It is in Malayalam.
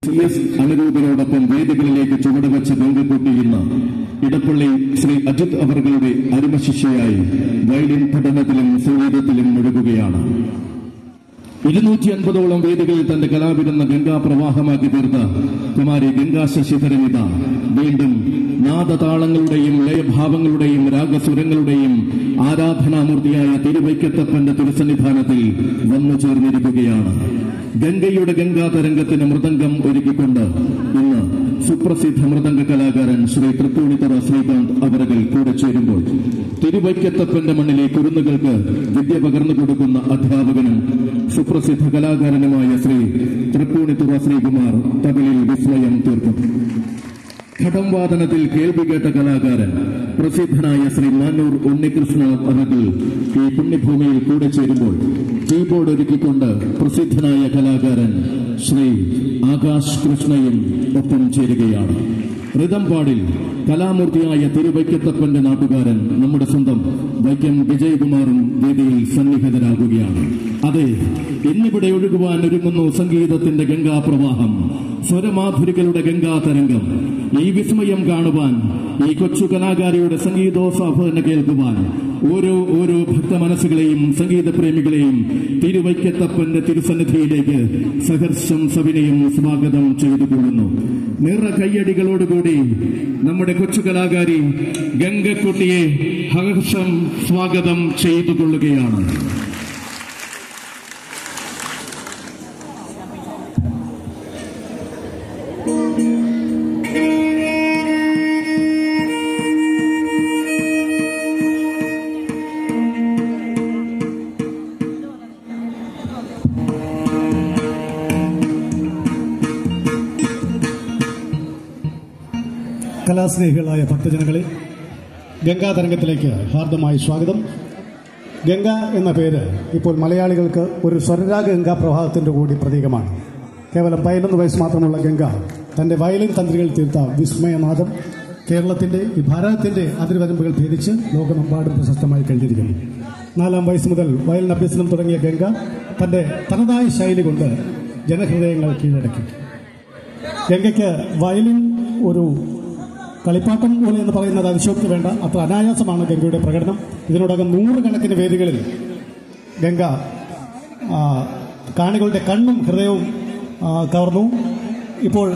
CS അനുരൂപരോടൊപ്പം വേദികളിലേക്ക് ചുവടുവെച്ച ഗംഗക്കുട്ടിയിന്ന് ഇടപ്പള്ളി ശ്രീ അജിത് അവറുകളുടെ അരുമശിഷ്യയായി വയലിൻ പഠനത്തിലും സംഗീതത്തിലും മുഴുകുകയാണ്. 250ഓളം വേദികളിൽ തന്റെ കലാവിരുന്ന ഗംഗാപ്രവാഹമാക്കി തീർത്ത കുമാരി ഗംഗാ ശശിധരനിത വീണ്ടും നാദതാളങ്ങളുടെയും ലയഭാവങ്ങളുടെയും രാഗസുരങ്ങളുടെയും ആരാധനാമൂർത്തിയായ തിരുവൈക്കത്തപ്പന്റെ തിരുസന്നിധാനത്തിൽ വന്നു ചേർന്നിരിക്കുകയാണ്. ഗംഗയുടെ ഗംഗാതരംഗത്തിന് മൃദംഗം ഒരുക്കിക്കൊണ്ട് ഇന്ന് സുപ്രസിദ്ധ മൃദംഗ കലാകാരൻ ശ്രീ തൃപ്പൂണിത്തുറ ശ്രീകാന്ത് അവറുകൾ കൂടെ ചേരുമ്പോൾ തിരുവൈക്കത്തപ്പന്റെ മണ്ണിലെ കുരുന്നുകൾക്ക് വിദ്യ പകർന്നു കൊടുക്കുന്ന അധ്യാപകനും സുപ്രസിദ്ധ കലാകാരനുമായ ശ്രീ തൃപ്പൂണിത്തുറ ശ്രീകുമാർ തകലിൽ വിസ്മയം തീർക്കും. ഘടംവാദനത്തിൽ കേൾവി കേട്ട കലാകാരൻ പ്രസിദ്ധനായ ശ്രീ മാന്നൂർ ഉണ്ണികൃഷ്ണ അവറുകൾ ഈ പുണ്യഭൂമിയിൽ കൂടെ ചേരുമ്പോൾ കീബോർഡ് ഒരുക്കിക്കൊണ്ട് പ്രസിദ്ധനായ കലാകാരൻ ശ്രീ ആകാശ് കൃഷ്ണയും ഒപ്പം ചേരുകയാണ്. റിതംപാടിൽ കലാമൂർത്തിയായ തിരുവൈക്കത്തപ്പന്റെ നാട്ടുകാരൻ നമ്മുടെ സ്വന്തം വൈക്കം വിജയകുമാറും വേദിയിൽ സന്നിഹിതരാകുകയാണ്. അതെ, ഇന്നിവിടെ ഒഴുകുവാൻ ഒരുങ്ങുന്നു സംഗീതത്തിന്റെ ഗംഗാപ്രവാഹം, സ്വരമാധുരികളുടെ ഗംഗാതരംഗം. ഈ വിസ്മയം കാണുവാൻ, ഈ കൊച്ചു കലാകാരിയുടെ സംഗീതോത്സാഹന കേൾക്കുവാൻ ഓരോ ഭക്ത മനസ്സുകളെയും സംഗീതപ്രേമികളെയും തിരുവൈക്കത്തപ്പന്റെ തിരുസന്നിധിയിലേക്ക് സഹർഷം സവിനയം സ്വാഗതം ചെയ്തുകൊള്ളുന്നു. നിറ കയ്യടികളോടുകൂടി നമ്മുടെ കൊച്ചു കലാകാരി ഗംഗക്കുട്ടിയെ ഹർഷം സ്വാഗതം ചെയ്തുകൊള്ളുകയാണ്. കലാസ്നേഹികളായ ഭക്തജനങ്ങളെ, ഗംഗാതരംഗത്തിലേക്ക് ഹാർദമായി സ്വാഗതം. ഗംഗ എന്ന പേര് ഇപ്പോൾ മലയാളികൾക്ക് ഒരു സ്വരരാഗ ഗംഗാ പ്രവാഹത്തിൻ്റെ കൂടി പ്രതീകമാണ്. കേവലം 11 വയസ്സ് മാത്രമുള്ള ഗംഗ തൻ്റെ വയലിൻ തന്ത്രികൾ തീർത്ത വിസ്മയനാദം കേരളത്തിൻ്റെ ഈ ഭാരതത്തിൻ്റെ അതിർവരമ്പുകൾ ഭേദിച്ച് ലോകമെമ്പാടും പ്രശസ്തമായി കഴിഞ്ഞിരിക്കുന്നു. 4-ാം വയസ്സ് മുതൽ വയലിൻ അഭ്യസനം തുടങ്ങിയ ഗംഗ തൻ്റെ തനതായ ശൈലി കൊണ്ട് ജനഹൃദയങ്ങൾ കീഴടക്കി. ഗംഗയ്ക്ക് വയലിൻ ഒരു കളിപ്പാട്ടം പോലെ എന്ന് പറയുന്നത് അതിശോക്തി വേണ്ട, അത്ര അനായാസമാണ് ഗംഗയുടെ പ്രകടനം. ഇതിനോടകം 100 കണക്കിന് വേദികളിൽ ഗംഗ കാണികളുടെ കണ്ണും ഹൃദയവും കവർന്നു. ഇപ്പോൾ